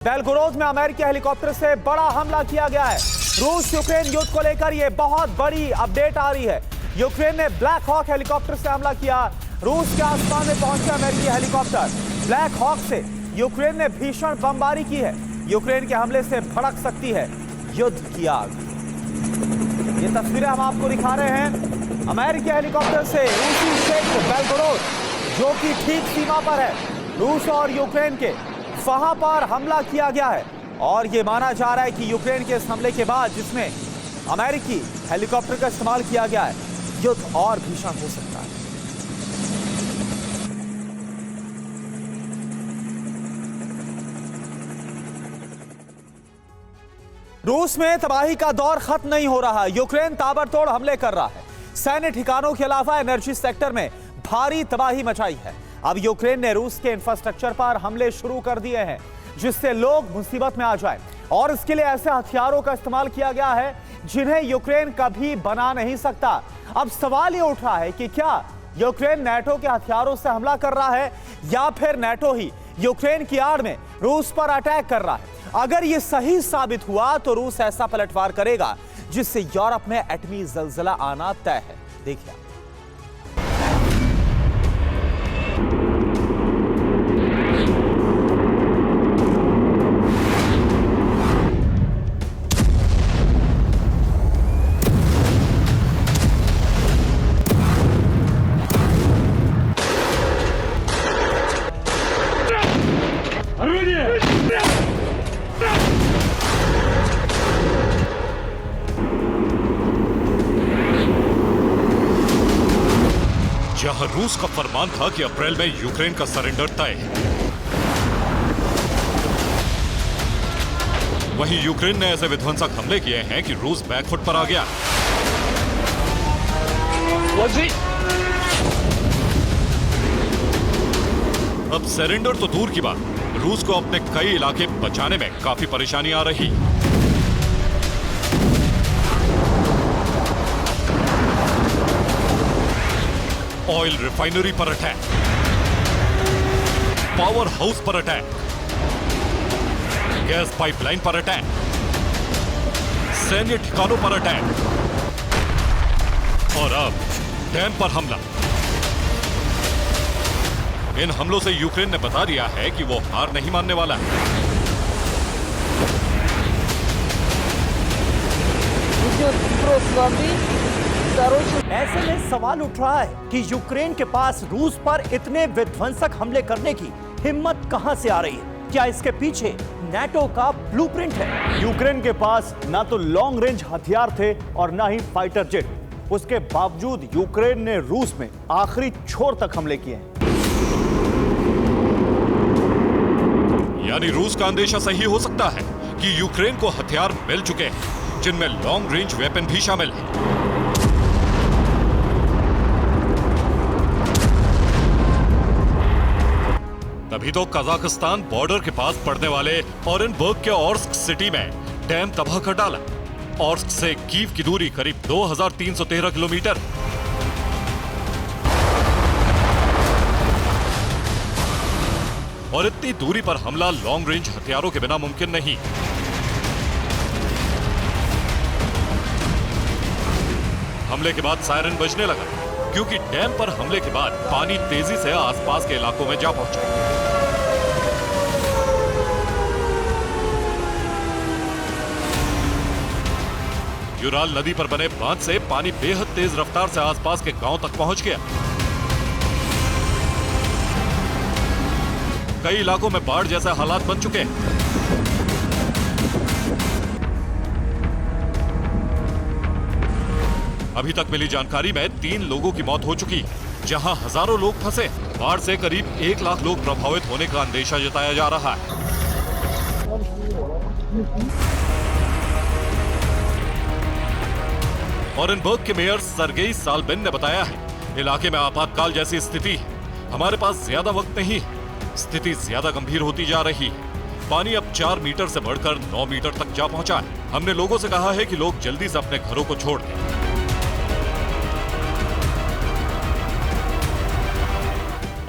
Belgorod में अमेरिकी helicopter से बड़ा हमला किया गया है। रूस यूक्रेन युद्ध को लेकर यह बहुत बड़ी अपडेट आ रही है। यूक्रेन ने ब्लैक हॉक हेलीकॉप्टर से हमला किया। रूस के आसमान में पहुंचे अमेरिकी हेलीकॉप्टर। ब्लैक हॉक से यूक्रेन ने भीषण बमबारी की है। यूक्रेन के हमले से भड़क सकती है युद्ध की आग। ये तस्वीरें हम आपको दिखा रहे हैं अमेरिकी हेलीकॉप्टर से रूसी क्षेत्र बेलगोरोद, जो कि ठीक सीमा पर है रूस और यूक्रेन के, वहां पर हमला किया गया है। और यह माना जा रहा है कि यूक्रेन के इस हमले के बाद, जिसमें अमेरिकी हेलीकॉप्टर का इस्तेमाल किया गया है, युद्ध और भीषण हो सकता है। रूस में तबाही का दौर खत्म नहीं हो रहा। यूक्रेन ताबड़तोड़ हमले कर रहा है। सैन्य ठिकानों के अलावा एनर्जी सेक्टर में भारी तबाही मचाई है। अब यूक्रेन ने रूस के इंफ्रास्ट्रक्चर पर हमले शुरू कर दिए हैं, जिससे लोग मुसीबत में आ जाएं। और इसके लिए ऐसे हथियारों का इस्तेमाल किया गया है जिन्हें यूक्रेन कभी बना नहीं सकता। अब सवाल ये उठ रहा है कि क्या यूक्रेन नाटो के हथियारों से हमला कर रहा है, या फिर नाटो ही यूक्रेन की आड़ में रूस पर अटैक कर रहा है। अगर यह सही साबित हुआ तो रूस ऐसा पलटवार करेगा जिससे यूरोप में एटमी जलजला आना तय है। देखिए, जहां रूस का फरमान था कि अप्रैल में यूक्रेन का सरेंडर तय है, वहीं यूक्रेन ने ऐसे विध्वंसक हमले किए हैं कि रूस बैकफुट पर आ गया। अब सरेंडर तो दूर की बात, रूस को अपने कई इलाके बचाने में काफी परेशानी आ रही। ऑयल रिफाइनरी पर अटैक, पावर हाउस पर अटैक, गैस पाइपलाइन पर अटैक, सैन्य ठिकानों पर अटैक और अब डैम पर हमला। इन हमलों से यूक्रेन ने बता दिया है कि वो हार नहीं मानने वाला है। ऐसे में सवाल उठ रहा है कि यूक्रेन के पास रूस पर इतने विध्वंसक हमले करने की हिम्मत कहां से आ रही है? क्या इसके पीछे नाटो का ब्लूप्रिंट है? यूक्रेन के पास ना तो लॉन्ग रेंज हथियार थे और ना ही फाइटर जेट। उसके बावजूद यूक्रेन ने रूस में आखिरी छोर तक हमले किए हैं। यानी रूस का अंदेशा सही हो सकता है कि यूक्रेन को हथियार मिल चुके हैं, जिनमें लॉन्ग रेंज वेपन भी शामिल है। तभी तो कजाकिस्तान बॉर्डर के पास पड़ने वाले ओरेनबर्ग के ऑर्स्क सिटी में डैम तबाह कर डाला। ऑर्स्क से कीव की दूरी करीब 2313 किलोमीटर। और इतनी दूरी पर हमला लॉन्ग रेंज हथियारों के बिना मुमकिन नहीं। हमले के बाद सायरन बजने लगा, क्योंकि डैम पर हमले के बाद पानी तेजी से आसपास के इलाकों में जा पहुंचा। यूराल नदी पर बने बांध से पानी बेहद तेज रफ्तार से आसपास के गांव तक पहुंच गया। कई इलाकों में बाढ़ जैसे हालात बन चुके हैं। अभी तक मिली जानकारी में 3 लोगों की मौत हो चुकी, जहां हजारों लोग फंसे। बाढ़ से करीब 1 लाख लोग प्रभावित होने का अंदेशा जताया जा रहा है। ओरेनबर्ग के मेयर सर्गेई साल्बिन ने बताया है, इलाके में आपातकाल जैसी स्थिति है। हमारे पास ज्यादा वक्त नहीं है। स्थिति ज्यादा गंभीर होती जा रही है। पानी अब 4 मीटर से बढ़कर 9 मीटर तक जा पहुंचा है। हमने लोगों से कहा है कि लोग जल्दी से अपने घरों को छोड़ दें।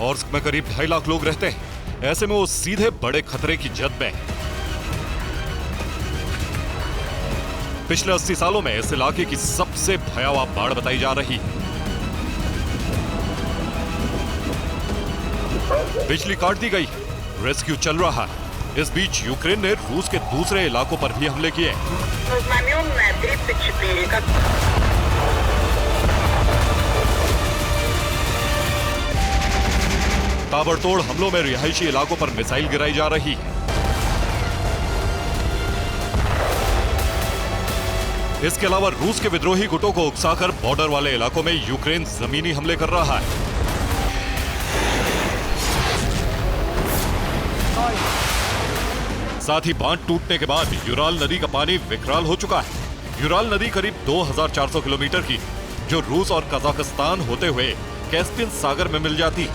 ऑर्स्क में करीब 2.5 लाख लोग रहते हैं। ऐसे में वो सीधे बड़े खतरे की जद में है। पिछले 80 सालों में इस इलाके की सबसे भयावह बाढ़ बताई जा रही है। बिजली काट दी गई, रेस्क्यू चल रहा है। इस बीच यूक्रेन ने रूस के दूसरे इलाकों पर भी हमले किए। ताबड़तोड़ हमलों में रिहायशी इलाकों पर मिसाइल गिराई जा रही है। इसके अलावा रूस के विद्रोही गुटों को उकसाकर बॉर्डर वाले इलाकों में यूक्रेन जमीनी हमले कर रहा है। साथ ही बांध टूटने के बाद यूराल नदी का पानी विकराल हो चुका है। यूराल नदी करीब 2400 किलोमीटर की, जो रूस और कजाकिस्तान होते हुए कैस्पियन सागर में मिल जाती।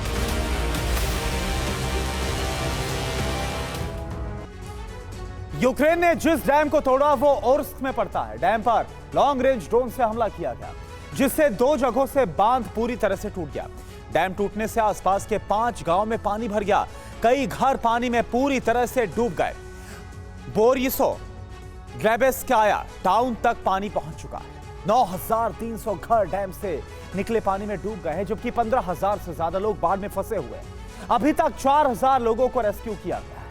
यूक्रेन ने जिस डैम को तोड़ा वो ओर्स्क में पड़ता है। डैम पर लॉन्ग रेंज ड्रोन से हमला किया गया, जिससे 2 जगहों से बांध पूरी तरह से टूट गया। डैम टूटने से आसपास के 5 गांव में पानी भर गया। कई घर पानी में पूरी तरह से डूब गए। बोरिसो ग्रेबेस्काया टाउन तक पानी पहुंच चुका है। 9300 घर डैम से निकले पानी में डूब गए हैं, जबकि 15000 से ज्यादा लोग बाढ़ में फंसे हुए हैं। अभी तक 4000 लोगों को रेस्क्यू किया गया है।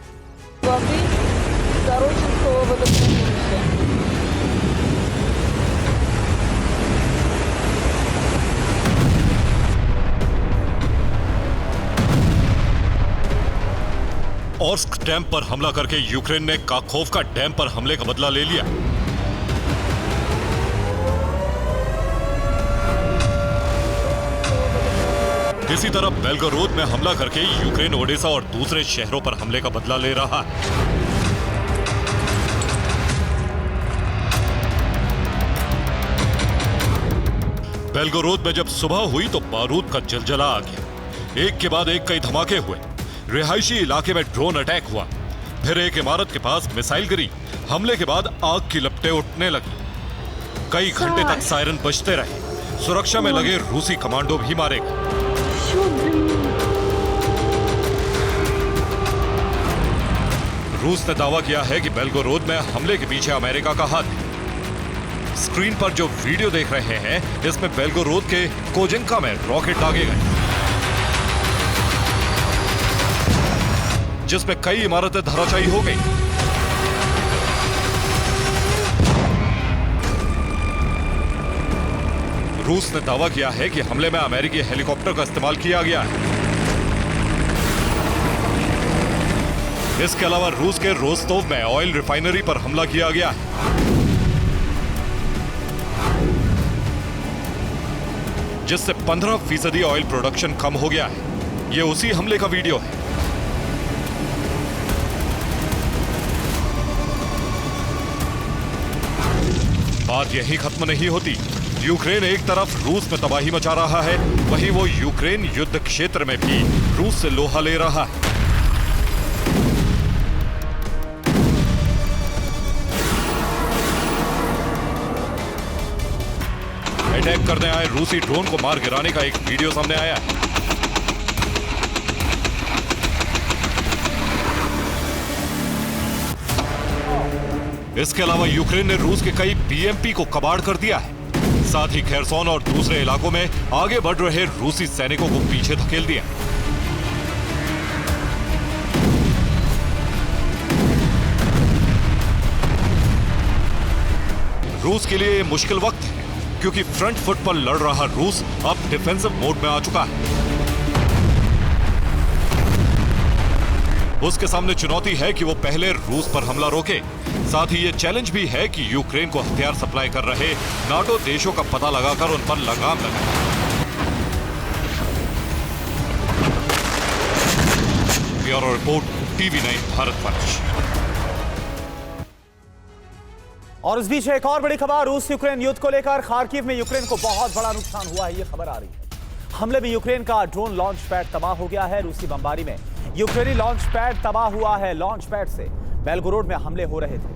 ओर्स्क डैम पर हमला करके यूक्रेन ने काखोवका डैम पर हमले का बदला ले लिया। इसी तरह बेलगोरोद में हमला करके यूक्रेन ओडेसा और दूसरे शहरों पर हमले का बदला ले रहा है। बेलगोरोद में जब सुबह हुई तो बारूद का जलजला आ गया। एक के बाद एक कई धमाके हुए। रिहायशी इलाके में ड्रोन अटैक हुआ, फिर एक इमारत के पास मिसाइल गिरी। हमले के बाद आग की लपटें उठने लगी। कई घंटे तक सायरन बजते रहे। सुरक्षा में लगे रूसी कमांडो भी मारे गए। रूस ने दावा किया है कि बेलगोरोद में हमले के पीछे अमेरिका का हाथ है। स्क्रीन पर जो वीडियो देख रहे हैं, इसमें बेलगोरोद के कोजिंका में रॉकेट दागे गए, जिसमें कई इमारतें धराशायी हो गई। रूस ने दावा किया है कि हमले में अमेरिकी हेलीकॉप्टर का इस्तेमाल किया गया है। इसके अलावा रूस के रोस्तोव में ऑयल रिफाइनरी पर हमला किया गया है, जिससे 15% ऑयल प्रोडक्शन कम हो गया है। यह उसी हमले का वीडियो है। बात यही खत्म नहीं होती। यूक्रेन एक तरफ रूस में तबाही मचा रहा है, वहीं वो यूक्रेन युद्ध क्षेत्र में भी रूस से लोहा ले रहा है। अटैक करने आए रूसी ड्रोन को मार गिराने का एक वीडियो सामने आया है। इसके अलावा यूक्रेन ने रूस के कई बीएमपी को कबाड़ कर दिया है। साथ ही खेरसोन और दूसरे इलाकों में आगे बढ़ रहे रूसी सैनिकों को पीछे धकेल दिया। रूस के लिए मुश्किल वक्त है, क्योंकि फ्रंट फुट पर लड़ रहा रूस अब डिफेंसिव मोड में आ चुका है। उसके सामने चुनौती है कि वो पहले रूस पर हमला रोके। साथ ही ये चैलेंज भी है कि यूक्रेन को हथियार सप्लाई कर रहे नाटो देशों का पता लगाकर उन पर लगाम लगाए। Bureau report, TV9 Bharatvarsh. और इस बीच एक और बड़ी खबर रूस यूक्रेन युद्ध को लेकर। खार्किव में यूक्रेन को बहुत बड़ा नुकसान हुआ है, ये खबर आ रही है। हमले में यूक्रेन का ड्रोन लॉन्च पैड तबाह हो गया है। रूसी बमबारी में यूक्रेनी लॉन्च पैड तबाह हुआ है। लॉन्च पैड से बेलगोरोड में हमले हो रहे थे।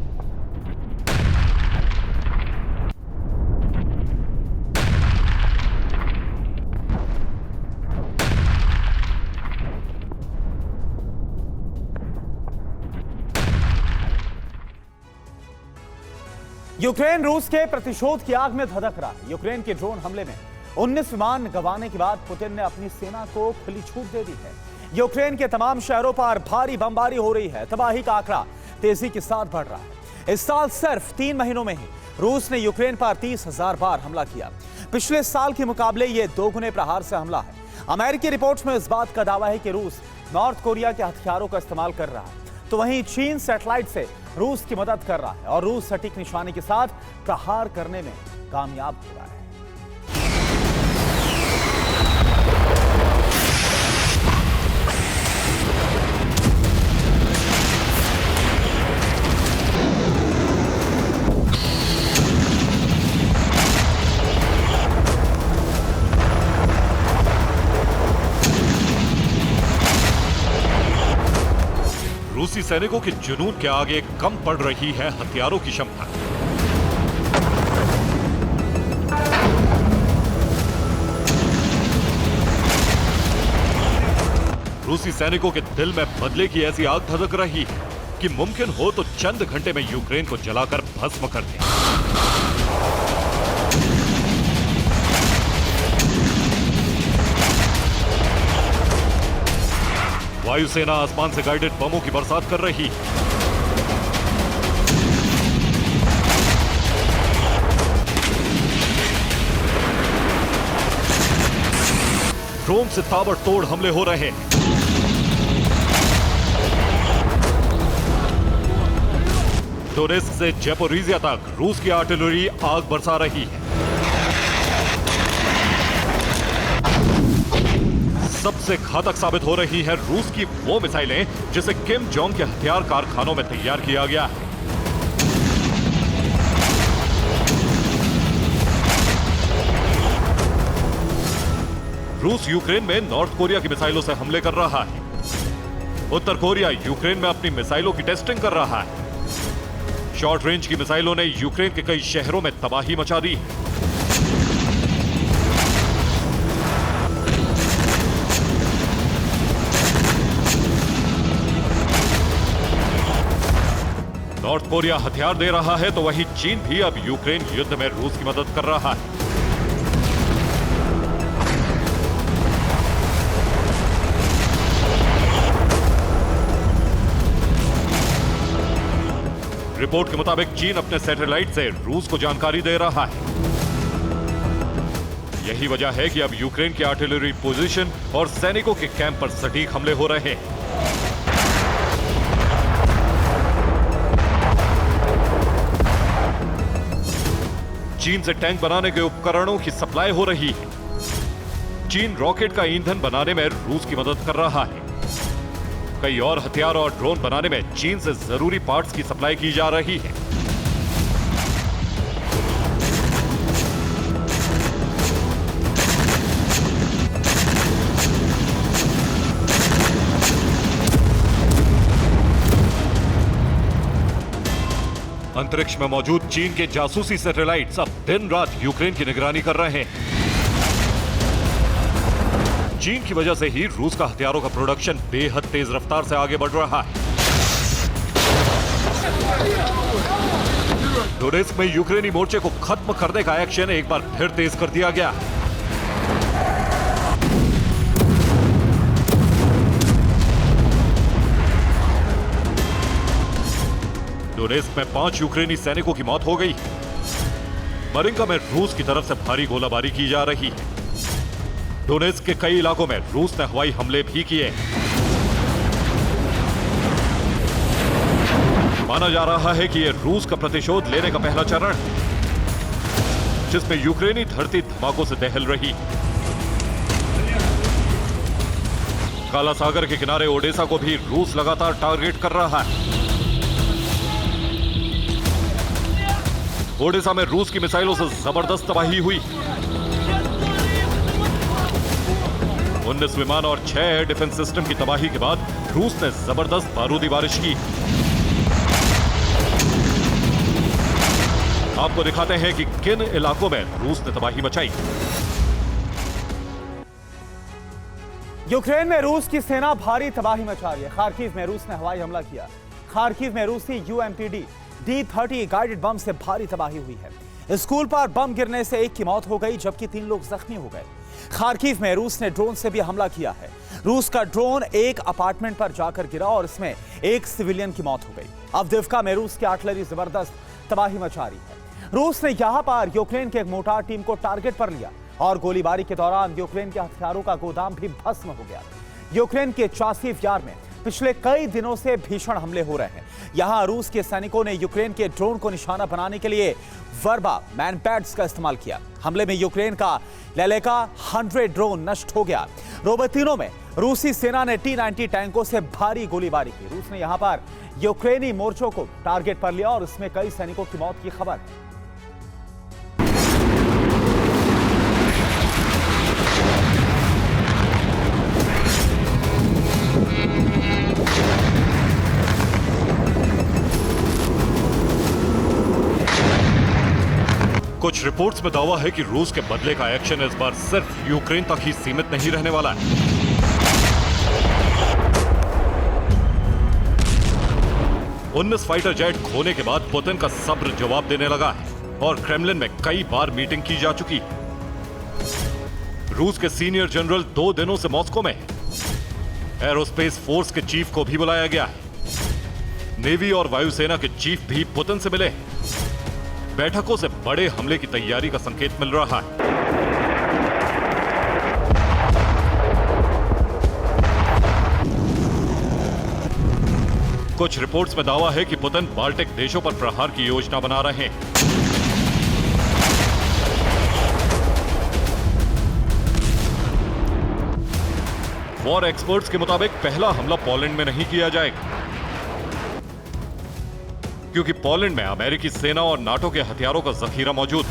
यूक्रेन रूस के प्रतिशोध की आग में धधक रहा है। यूक्रेन के ड्रोन हमले में 19 विमान गंवाने के बाद पुतिन ने अपनी सेना को खुली छूट दे दी है। यूक्रेन के तमाम शहरों पर भारी बमबारी हो रही है। तबाही का आंकड़ा तेजी के साथ बढ़ रहा है। इस साल सिर्फ 3 महीनों में ही रूस ने यूक्रेन पर 30,000 बार हमला किया। पिछले साल के मुकाबले यह 2 गुने प्रहार से हमला है। अमेरिकी रिपोर्ट्स में इस बात का दावा है कि रूस नॉर्थ कोरिया के हथियारों का इस्तेमाल कर रहा है, तो वहीं चीन सैटेलाइट से रूस की मदद कर रहा है और रूस सटीक निशाने के साथ प्रहार करने में कामयाब हो रहा है। रूसी सैनिकों के जुनून के आगे कम पड़ रही है हथियारों की क्षमता। रूसी सैनिकों के दिल में बदले की ऐसी आग धधक रही है कि मुमकिन हो तो चंद घंटे में यूक्रेन को जलाकर भस्म कर दें। वायुसेना आसमान से गाइडेड बमों की बरसात कर रही है। ड्रोन से ताबड़तोड़ हमले हो रहे हैं। डोनेत्स्क से ज़ैपोरिज़िया तक रूस की आर्टिलरी आग बरसा रही है। सबसे घातक साबित हो रही है रूस की वो मिसाइलें जिसे किम जोंग के हथियार कारखानों में तैयार किया गया है। रूस यूक्रेन में नॉर्थ कोरिया की मिसाइलों से हमले कर रहा है। उत्तर कोरिया यूक्रेन में अपनी मिसाइलों की टेस्टिंग कर रहा है। शॉर्ट रेंज की मिसाइलों ने यूक्रेन के कई शहरों में तबाही मचा दी है। नॉर्थ कोरिया हथियार दे रहा है तो वहीं चीन भी अब यूक्रेन युद्ध में रूस की मदद कर रहा है। रिपोर्ट के मुताबिक चीन अपने सैटेलाइट से रूस को जानकारी दे रहा है। यही वजह है कि अब यूक्रेन की आर्टिलरी पोजीशन और सैनिकों के कैंप पर सटीक हमले हो रहे हैं। चीन से टैंक बनाने के उपकरणों की सप्लाई हो रही है। चीन रॉकेट का ईंधन बनाने में रूस की मदद कर रहा है। कई और हथियार और ड्रोन बनाने में चीन से जरूरी पार्ट्स की सप्लाई की जा रही है। अंतरिक्ष में मौजूद चीन के जासूसी सैटेलाइट्स अब दिन रात यूक्रेन की निगरानी कर रहे हैं। चीन की वजह से ही रूस का हथियारों का प्रोडक्शन बेहद तेज रफ्तार से आगे बढ़ रहा है। डोनेत्स्क में यूक्रेनी मोर्चे को खत्म करने का एक्शन एक बार फिर तेज कर दिया गया। डोनेत्स्क में 5 यूक्रेनी सैनिकों की मौत हो गई। मरिंका में रूस की तरफ से भारी गोलाबारी की जा रही है। डोनेत्स्क के कई इलाकों में रूस ने हवाई हमले भी किए। माना जा रहा है कि यह रूस का प्रतिशोध लेने का पहला चरण है, जिसमें यूक्रेनी धरती धमाकों से दहल रही। काला सागर के किनारे ओडेसा को भी रूस लगातार टारगेट कर रहा है। ओडेसा में रूस की मिसाइलों से जबरदस्त तबाही हुई। 19 विमान और 6 एयर डिफेंस सिस्टम की तबाही के बाद रूस ने जबरदस्त बारूदी बारिश की। आपको दिखाते हैं कि किन इलाकों में रूस ने तबाही मचाई। यूक्रेन में रूस की सेना भारी तबाही मचा रही है। खार्किव में रूस ने हवाई हमला किया। खार्किव में रूसी यूएमपीडी D-30 गाइडेड बम से भारी तबाही हुई है। स्कूल पर बम गिरने से एक की मौत हो गई जबकि 3 लोग जख्मी हो गए। खार्किव में रूस ने ड्रोन से भी हमला किया है। रूस का ड्रोन एक अपार्टमेंट पर जाकर गिरा और इसमें एक सिविलियन की मौत हो गई। अवदिव्का में रूस की आर्टिलरी जबरदस्त तबाही मचा रही है। रूस ने यहां पर यूक्रेन के एक मोटार टीम को टारगेट पर लिया और गोलीबारी के दौरान यूक्रेन के हथियारों का गोदाम भी भस्म हो गया। यूक्रेन के चासीव यार में पिछले कई दिनों से भीषण हमले हो रहे हैं। यहां रूस के सैनिकों ने यूक्रेन के ड्रोन को निशाना बनाने के लिए वर्बा मैनपैड्स का इस्तेमाल किया। हमले में यूक्रेन का लेलेका 100 ड्रोन नष्ट हो गया। रोबोटिनो में रूसी सेना ने T-90 टैंकों से भारी गोलीबारी की। रूस ने यहां पर यूक्रेनी मोर्चों को टारगेट पर लिया और इसमें कई सैनिकों की मौत की खबर है। कुछ रिपोर्ट्स में दावा है कि रूस के बदले का एक्शन इस बार सिर्फ यूक्रेन तक ही सीमित नहीं रहने वाला है। उन्नीस फाइटर जेट खोने के बाद पुतिन का सब्र जवाब देने लगा है और क्रेमलिन में कई बार मीटिंग की जा चुकी है। रूस के सीनियर जनरल 2 दिनों से मॉस्को में है। एरोस्पेस फोर्स के चीफ को भी बुलाया गया है। नेवी और वायुसेना के चीफ भी पुतिन से मिले। बैठकों से बड़े हमले की तैयारी का संकेत मिल रहा है। कुछ रिपोर्ट्स में दावा है कि पुतिन बाल्टिक देशों पर प्रहार की योजना बना रहे हैं। वॉर एक्सपर्ट्स के मुताबिक पहला हमला पोलैंड में नहीं किया जाएगा क्योंकि पोलैंड में अमेरिकी सेना और नाटो के हथियारों का जखीरा मौजूद।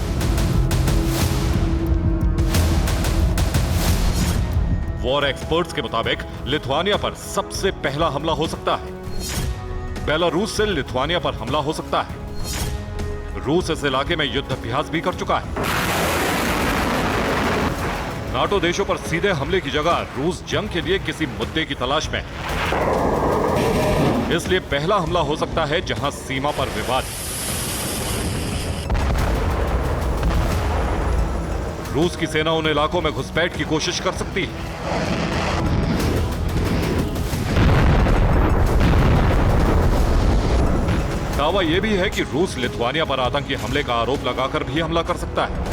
वॉर एक्सपर्ट्स के मुताबिक लिथुआनिया पर सबसे पहला हमला हो सकता है। बेलारूस से लिथुआनिया पर हमला हो सकता है। रूस इस इलाके में युद्ध अभ्यास भी कर चुका है। नाटो देशों पर सीधे हमले की जगह रूस जंग के लिए किसी मुद्दे की तलाश में है। इसलिए पहला हमला हो सकता है जहां सीमा पर विवाद। रूस की सेना उन इलाकों में घुसपैठ की कोशिश कर सकती है। दावा यह भी है कि रूस लिथुआनिया पर आतंकी हमले का आरोप लगाकर भी हमला कर सकता है।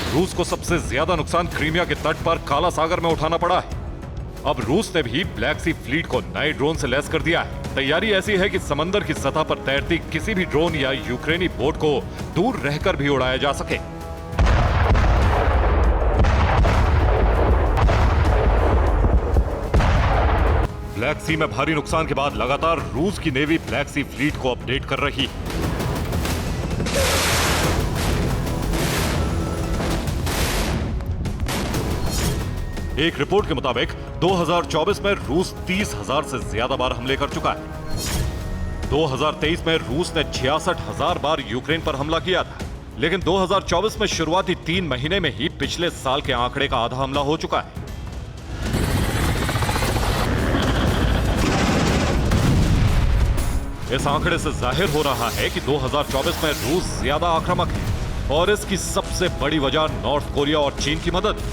रूस को सबसे ज्यादा नुकसान क्रीमिया के तट पर काला सागर में उठाना पड़ा है। अब रूस ने भी ब्लैक सी फ्लीट को नए ड्रोन से लैस कर दिया है। तैयारी ऐसी है कि समंदर की सतह पर तैरती किसी भी ड्रोन या यूक्रेनी बोट को दूर रहकर भी उड़ाया जा सके। ब्लैक सी में भारी नुकसान के बाद लगातार रूस की नेवी ब्लैक सी फ्लीट को अपडेट कर रही है। एक रिपोर्ट के मुताबिक 2024 में रूस 30,000 से ज्यादा बार हमले कर चुका है। 2023 में रूस ने 66,000 बार यूक्रेन पर हमला किया था, लेकिन 2024 में शुरुआती 3 महीने में ही पिछले साल के आंकड़े का आधा हमला हो चुका है। इस आंकड़े से जाहिर हो रहा है कि 2024 में रूस ज्यादा आक्रामक है और इसकी सबसे बड़ी वजह नॉर्थ कोरिया और चीन की मदद।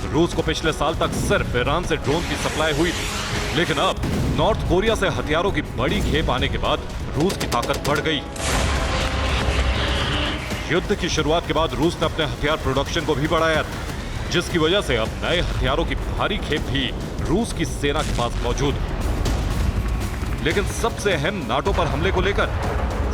रूस को पिछले साल तक सिर्फ ईरान से ड्रोन की सप्लाई हुई थी, लेकिन अब नॉर्थ कोरिया से हथियारों की बड़ी खेप आने के बाद रूस की ताकत बढ़ गई। युद्ध की शुरुआत के बाद रूस ने अपने हथियार प्रोडक्शन को भी बढ़ाया था, जिसकी वजह से अब नए हथियारों की भारी खेप भी रूस की सेना के पास मौजूद है। लेकिन सबसे अहम नाटो पर हमले को लेकर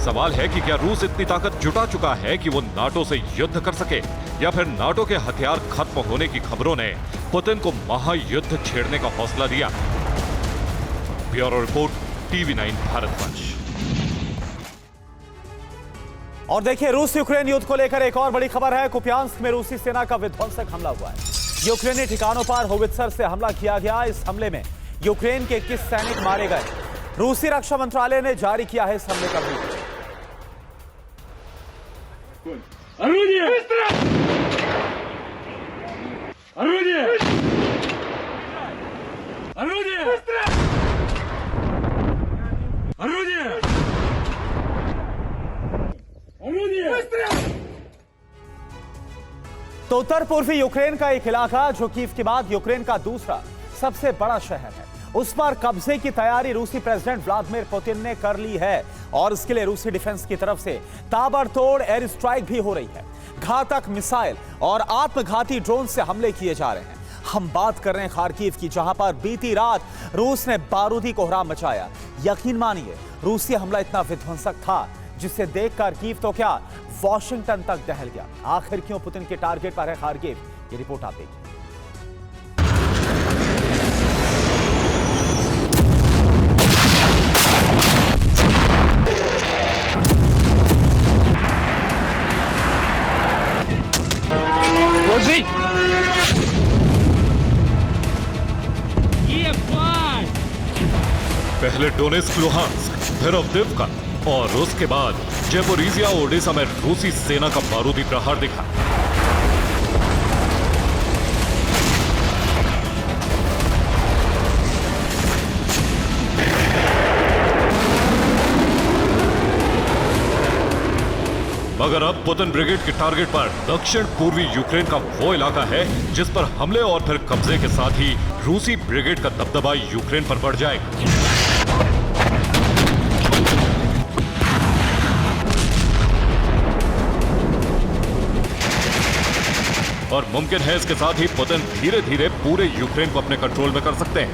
सवाल है कि क्या रूस इतनी ताकत जुटा चुका है कि वो नाटो से युद्ध कर सके, या फिर नाटो के हथियार खत्म होने की खबरों ने पुतिन को महायुद्ध छेड़ने का हौसला दिया। Bureau report, TV9 भारतवंश। और देखिए, रूस यूक्रेन युद्ध को लेकर एक और बड़ी खबर है। कुपियांस्क में रूसी सेना का विध्वंसक हमला हुआ है। यूक्रेनी ठिकानों पर होवित्जर से हमला किया गया। इस हमले में यूक्रेन के 21 सैनिक मारे गए। रूसी रक्षा मंत्रालय ने जारी किया है इस हमले का वीडियो। Орудие! Орудие! Орудие! Орудие! Орудие! तो उत्तर पूर्वी यूक्रेन का एक इलाका जो कीव के बाद यूक्रेन का दूसरा सबसे बड़ा शहर है, उस पर कब्जे की तैयारी रूसी प्रेसिडेंट व्लादिमीर पुतिन ने कर ली है और इसके लिए रूसी डिफेंस की तरफ से ताबड़तोड़ एयर स्ट्राइक भी हो रही है। घातक मिसाइल और आत्मघाती ड्रोन से हमले किए जा रहे हैं। हम बात कर रहे हैं खार्किव की, जहां पर बीती रात रूस ने बारूदी कोहराम मचाया। यकीन मानिए, रूसी हमला इतना विध्वंसक था जिसे देख खार्किव तो क्या वॉशिंगटन तक दहल गया। आखिर क्यों पुतिन के टारगेट पर है खार्किव, ये रिपोर्ट आप देखिए। पहले डोनेस्क, लुहांस्क, फिर अवदिव्का और उसके बाद ज़ेपोरिज़िया ओडेसा में रूसी सेना का बारूदी प्रहार दिखा। मगर अब पुतिन ब्रिगेड के टारगेट पर दक्षिण पूर्वी यूक्रेन का वो इलाका है जिस पर हमले और फिर कब्जे के साथ ही रूसी ब्रिगेड का दबदबा यूक्रेन पर बढ़ जाएगा। और मुमकिन है इसके साथ ही पुतिन धीरे धीरे पूरे यूक्रेन को अपने कंट्रोल में कर सकते हैं।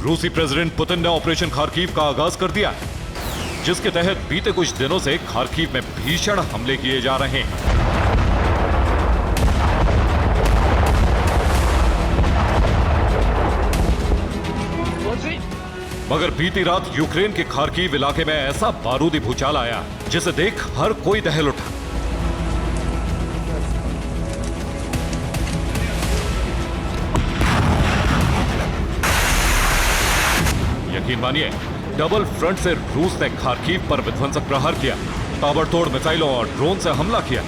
रूसी प्रेसिडेंट पुतिन ने ऑपरेशन खार्किव का आगाज कर दिया है, जिसके तहत बीते कुछ दिनों से खार्किव में भीषण हमले किए जा रहे हैं। मगर बीती रात यूक्रेन के खार्किव इलाके में ऐसा बारूदी भूचाल आया जिसे देख हर कोई दहल उठा। यकीन मानिए, डबल फ्रंट से रूस ने खार्किव पर विध्वंसक प्रहार किया, ताबड़तोड़ मिसाइलों और ड्रोन से हमला किया।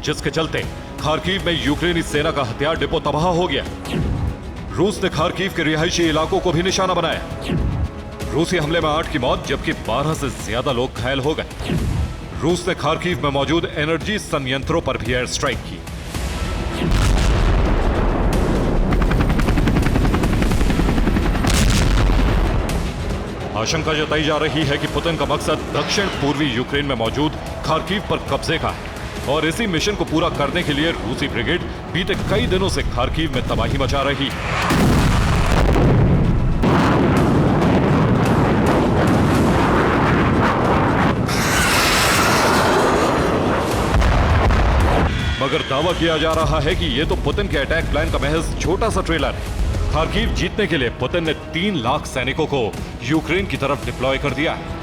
जिसके चलते खार्किव में यूक्रेनी सेना का हथियार डिपो तबाह हो गया। रूस ने खार्किव के रिहायशी इलाकों को भी निशाना बनाया। रूसी हमले में 8 की मौत जबकि 12 से ज्यादा लोग घायल हो गए। रूस ने खार्किव में मौजूद एनर्जी संयंत्रों पर भी एयर स्ट्राइक की। आशंका जताई जा रही है कि पुतिन का मकसद दक्षिण पूर्वी यूक्रेन में मौजूद खार्किव पर कब्जे का है और इसी मिशन को पूरा करने के लिए रूसी ब्रिगेड बीते कई दिनों से खार्किव में तबाही मचा रही है। मगर दावा किया जा रहा है कि यह तो पुतिन के अटैक प्लान का महज छोटा सा ट्रेलर है। खार्किव जीतने के लिए पुतिन ने 3 लाख सैनिकों को यूक्रेन की तरफ डिप्लॉय कर दिया है।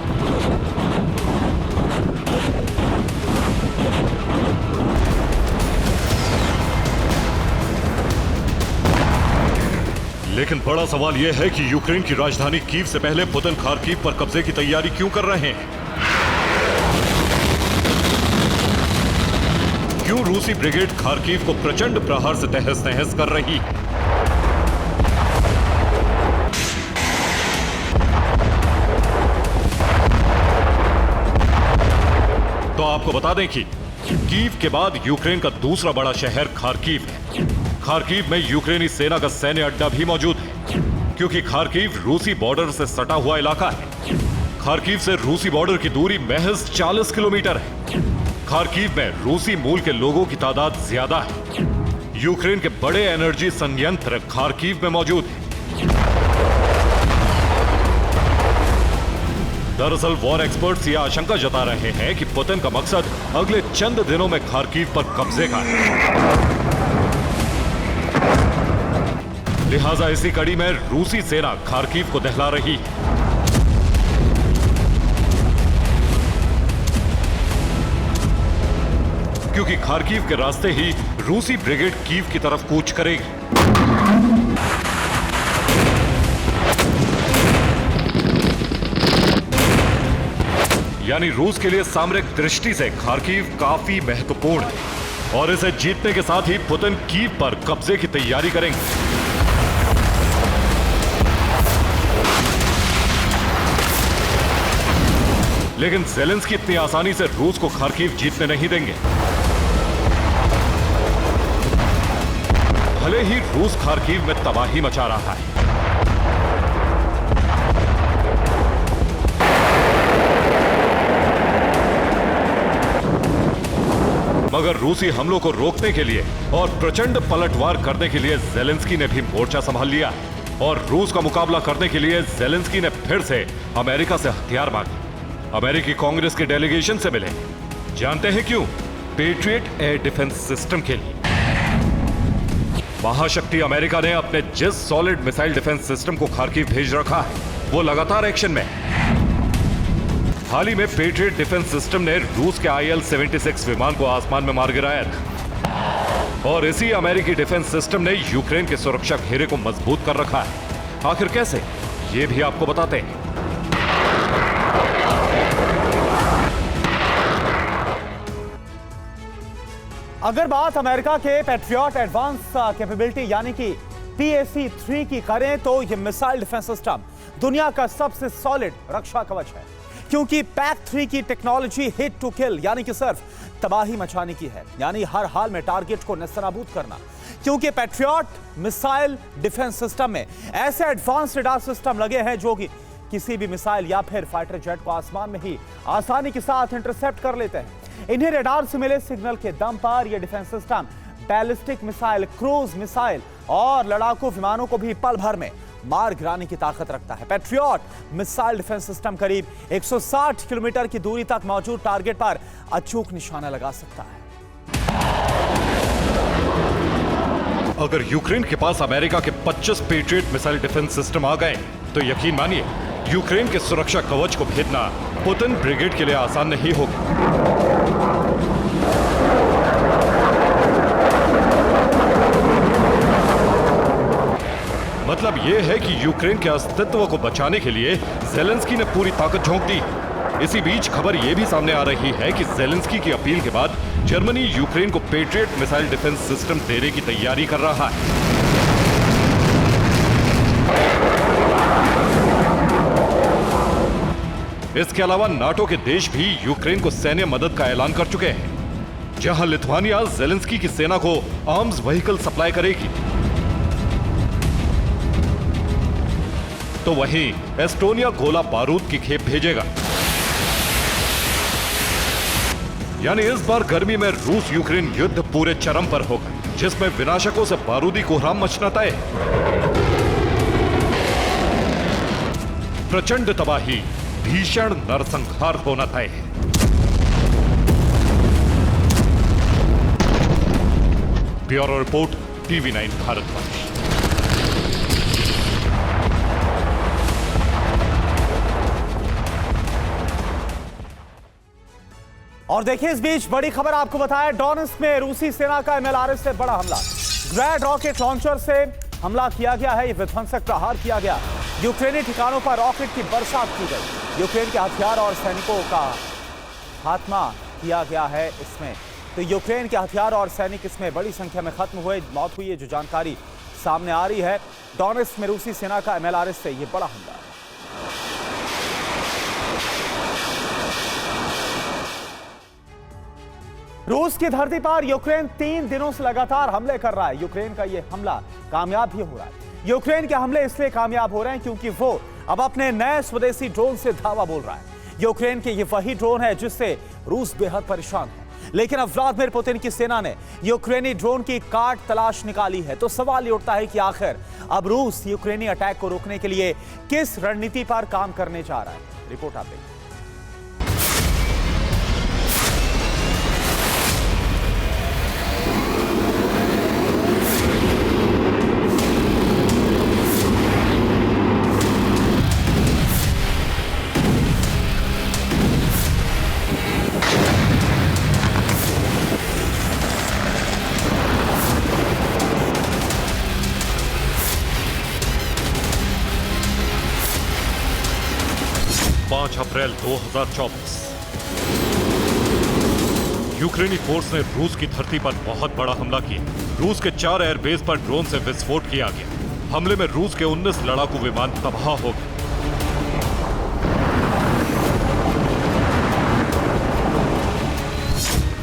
लेकिन बड़ा सवाल यह है कि यूक्रेन की राजधानी कीव से पहले पुतिन खार्किव पर कब्जे की तैयारी क्यों कर रहे हैं? क्यों रूसी ब्रिगेड खार्किव को प्रचंड प्रहार से तहस नहस कर रही है? तो आपको बता दें कि कीव के बाद यूक्रेन का दूसरा बड़ा शहर खार्किव है। खार्किव में यूक्रेनी सेना का सैन्य अड्डा भी मौजूद है, क्योंकि खार्किव रूसी बॉर्डर से सटा हुआ इलाका है। खार्किव से रूसी बॉर्डर की दूरी महज 40 किलोमीटर है। खार्किव में रूसी मूल के लोगों की तादाद ज्यादा है। यूक्रेन के बड़े एनर्जी संयंत्र खार्किव में मौजूद हैं। दरअसल वॉर एक्सपर्ट्स यह आशंका जता रहे हैं कि पुतिन का मकसद अगले चंद दिनों में खार्किव पर कब्जे का है। लिहाजा इसी कड़ी में रूसी सेना खार्किव को दहला रही है। क्योंकि खार्किव के रास्ते ही रूसी ब्रिगेड कीव की तरफ कूच करेगी। यानी रूस के लिए सामरिक दृष्टि से खार्किव काफी महत्वपूर्ण है और इसे जीतने के साथ ही पुतिन कीव पर कब्जे की तैयारी करेंगे। लेकिन ज़ेलेंस्की इतनी आसानी से रूस को खार्किव जीतने नहीं देंगे। भले ही रूस खार्किव में तबाही मचा रहा है, मगर रूसी हमलों को रोकने के लिए और प्रचंड पलटवार करने के लिए ज़ेलेंस्की ने भी मोर्चा संभाल लिया और रूस का मुकाबला करने के लिए ज़ेलेंस्की ने फिर से अमेरिका से हथियार मांगे। अमेरिकी कांग्रेस के डेलीगेशन से मिले। जानते हैं क्यों? पेट्रियट एयर डिफेंस सिस्टम के लिए। महाशक्ति अमेरिका ने अपने जिस सॉलिड मिसाइल डिफेंस सिस्टम को खार्किव भेज रखा है, वो लगातार एक्शन में है। हाल ही में पेट्रियट डिफेंस सिस्टम ने रूस के IL-76 विमान को आसमान में मार गिराया था और इसी अमेरिकी डिफेंस सिस्टम ने यूक्रेन के सुरक्षा घेरे को मजबूत कर रखा है। आखिर कैसे, ये भी आपको बताते हैं। अगर बात अमेरिका के पैट्रियट एडवांस कैपेबिलिटी यानी कि PAC-3 की करें तो यह मिसाइल डिफेंस सिस्टम दुनिया का सबसे सॉलिड रक्षा कवच है, क्योंकि PAC-3 की टेक्नोलॉजी हिट टू किल यानी कि सिर्फ तबाही मचाने की है, यानी हर हाल में टारगेट को नेस्तनाबूद करना। क्योंकि पैट्रियट मिसाइल डिफेंस सिस्टम में ऐसे एडवांस रडार सिस्टम लगे हैं जो कि किसी भी मिसाइल या फिर फाइटर जेट को आसमान में ही आसानी के साथ इंटरसेप्ट कर लेते हैं। इन्हें रडार से मिले सिग्नल के दम पर यह defence system ballistic missile, cruise missile और लड़ाकू विमानों को भी पल भर में मार गिराने की ताकत रखता है। पैट्रियट मिसाइल डिफेंस सिस्टम करीब 160 किलोमीटर की दूरी तक मौजूद टारगेट पर अचूक निशाना लगा सकता है। अगर यूक्रेन के पास अमेरिका के 25 पेट्रियट मिसाइल डिफेंस सिस्टम आ गए तो यकीन मानिए यूक्रेन के सुरक्षा कवच को भेदना पुतिन ब्रिगेड के लिए आसान नहीं होगा। मतलब यह है कि यूक्रेन के अस्तित्व को बचाने के लिए ज़ेलेंस्की ने पूरी ताकत झोंक दी। इसी बीच खबर यह भी सामने आ रही है कि ज़ेलेंस्की की अपील के बाद जर्मनी यूक्रेन को पेट्रियट मिसाइल डिफेंस सिस्टम देने की तैयारी कर रहा है। इसके अलावा नाटो के देश भी यूक्रेन को सैन्य मदद का ऐलान कर चुके हैं, जहां लिथुआनिया ज़ेलेंस्की की सेना को आर्म्स व्हीकल सप्लाई करेगी, तो वहीं एस्टोनिया गोला बारूद की खेप भेजेगा। यानी इस बार गर्मी में रूस यूक्रेन युद्ध पूरे चरम पर होगा, जिसमें विनाशकों से बारूदी कोहराम मचना तय। प्रचंड तबाही, भीषण नरसंहार होना तय है। Bureau report, TV9 Bharatvarsh. और देखिए इस बीच बड़ी खबर आपको बताया, डोनेट्स्क में रूसी सेना का MLRS से बड़ा हमला। ग्रैड रॉकेट लॉन्चर से हमला किया गया है, यह विध्वंसक प्रहार किया गया। यूक्रेनी ठिकानों पर रॉकेट की बरसात की गई। यूक्रेन के हथियार और सैनिकों का खात्मा किया गया है इसमें। तो यूक्रेन के हथियार और सैनिक इसमें बड़ी संख्या में खत्म हुए, मौत हुई है, जो जानकारी सामने आ रही है। डोनेट्स्क में रूसी सेना का MLRS से यह बड़ा हमला है। रूस की धरती पर यूक्रेन 3 दिनों से लगातार हमले कर रहा है। यूक्रेन का यह हमला कामयाब भी हो रहा है। यूक्रेन के हमले इसलिए कामयाब हो रहे हैं क्योंकि वो अब अपने नए स्वदेशी ड्रोन से धावा बोल रहा है। यूक्रेन के ये वही ड्रोन है जिससे रूस बेहद परेशान है। लेकिन अब व्लादिमीर पुतिन की सेना ने यूक्रेनी ड्रोन की काट तलाश निकाली है। तो सवाल ये उठता है कि आखिर अब रूस यूक्रेनी अटैक को रोकने के लिए किस रणनीति पर काम करने जा रहा है। रिपोर्ट आप देखिए। अप्रैल 2024। यूक्रेनी फोर्स ने रूस की धरती पर बहुत बड़ा हमला किया। रूस के 4 एयरबेस पर ड्रोन से विस्फोट किया गया। हमले में रूस के 19 लड़ाकू विमान तबाह हो गए।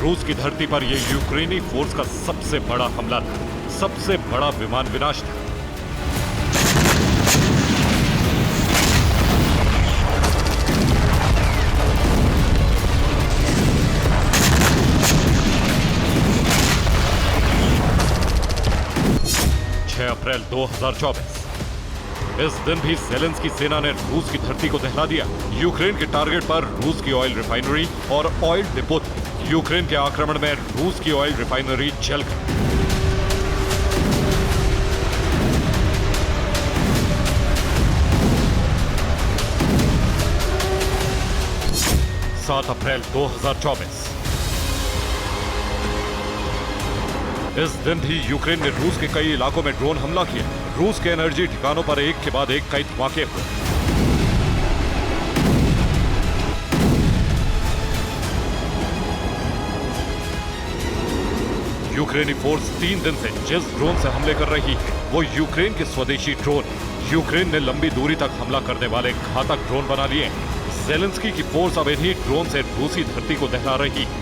रूस की धरती पर यह यूक्रेनी फोर्स का सबसे बड़ा हमला था, सबसे बड़ा विमान विनाश था। अप्रैल 2024। इस दिन भी ज़ेलेंस्की सेना ने रूस की धरती को दहला दिया। यूक्रेन के टारगेट पर रूस की ऑयल रिफाइनरी और ऑयल डिपो थे। यूक्रेन के आक्रमण में रूस की ऑयल रिफाइनरी जल गई। 7 अप्रैल 2024। इस दिन भी यूक्रेन ने रूस के कई इलाकों में ड्रोन हमला किया। रूस के एनर्जी ठिकानों पर एक के बाद एक कई धमाके हुए। यूक्रेनी फोर्स 3 दिन से जिस ड्रोन से हमले कर रही है वो यूक्रेन के स्वदेशी ड्रोन। यूक्रेन ने लंबी दूरी तक हमला करने वाले घातक ड्रोन बना लिए। ज़ेलेंस्की की फोर्स अब इन्हीं ड्रोन से रूसी धरती को दहला रही है।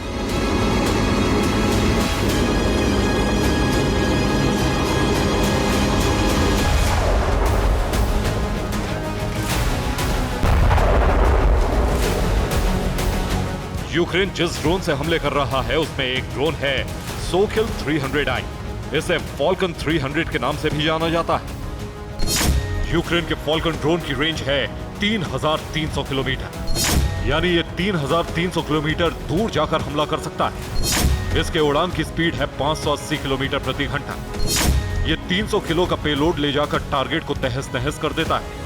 यूक्रेन जिस ड्रोन से हमले कर रहा है उसमें एक ड्रोन है सोखिल 300i। इसे फॉल्कन 300 के नाम से भी जाना जाता है। यूक्रेन के फॉल्कन ड्रोन की रेंज है 3300 किलोमीटर, यानी ये 3300 किलोमीटर दूर जाकर हमला कर सकता है। इसके उड़ान की स्पीड है 580 किलोमीटर प्रति घंटा। ये 300 किलो का पेलोड ले जाकर टारगेट को तहस नहस कर देता है।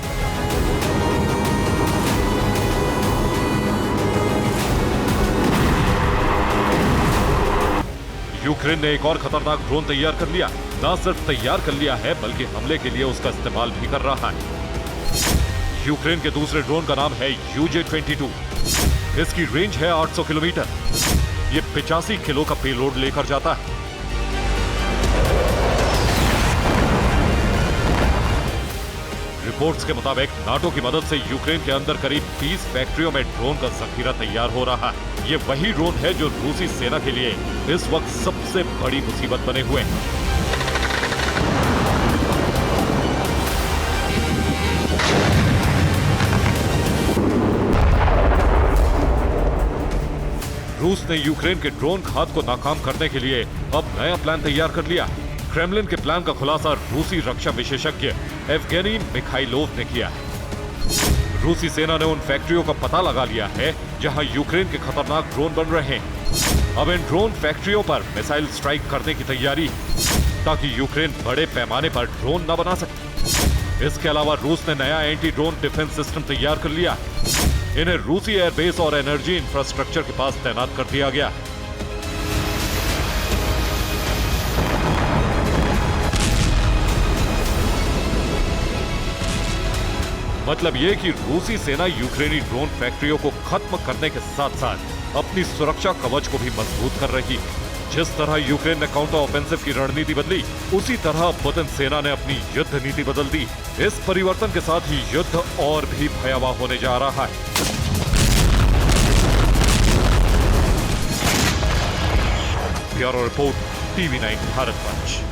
यूक्रेन ने एक और खतरनाक ड्रोन तैयार कर लिया। न सिर्फ तैयार कर लिया है बल्कि हमले के लिए उसका इस्तेमाल भी कर रहा है। यूक्रेन के दूसरे ड्रोन का नाम है UJ-22। इसकी रेंज है 800 किलोमीटर। ये 85 किलो का पेलोड लेकर जाता है। रिपोर्ट्स के मुताबिक नाटो की मदद से यूक्रेन के अंदर करीब 30 फैक्ट्रियों में ड्रोन का जखीरा तैयार हो रहा है। ये वही ड्रोन है जो रूसी सेना के लिए इस वक्त सबसे बड़ी मुसीबत बने हुए हैं। रूस ने यूक्रेन के ड्रोन घात को नाकाम करने के लिए अब नया प्लान तैयार कर लिया। क्रेमलिन के प्लान का खुलासा रूसी रक्षा विशेषज्ञ एवगेनी मिखाइलोव ने किया है। रूसी सेना ने उन फैक्ट्रियों का पता लगा लिया है जहां यूक्रेन के खतरनाक ड्रोन बन रहे हैं। अब इन ड्रोन फैक्ट्रियों पर मिसाइल स्ट्राइक करने की तैयारी ताकि यूक्रेन बड़े पैमाने पर ड्रोन न बना सके। इसके अलावा रूस ने नया एंटी ड्रोन डिफेंस सिस्टम तैयार कर लिया। इन्हें रूसी एयरबेस और एनर्जी इंफ्रास्ट्रक्चर के पास तैनात कर दिया गया। मतलब ये कि रूसी सेना यूक्रेनी ड्रोन फैक्ट्रियों को खत्म करने के साथ साथ अपनी सुरक्षा कवच को भी मजबूत कर रही है। जिस तरह यूक्रेन ने काउंटर ऑफेंसिव की रणनीति बदली, उसी तरह पुतिन सेना ने अपनी युद्ध नीति बदल दी। इस परिवर्तन के साथ ही युद्ध और भी भयावह होने जा रहा है। Bureau report, TV9 भारतवंश।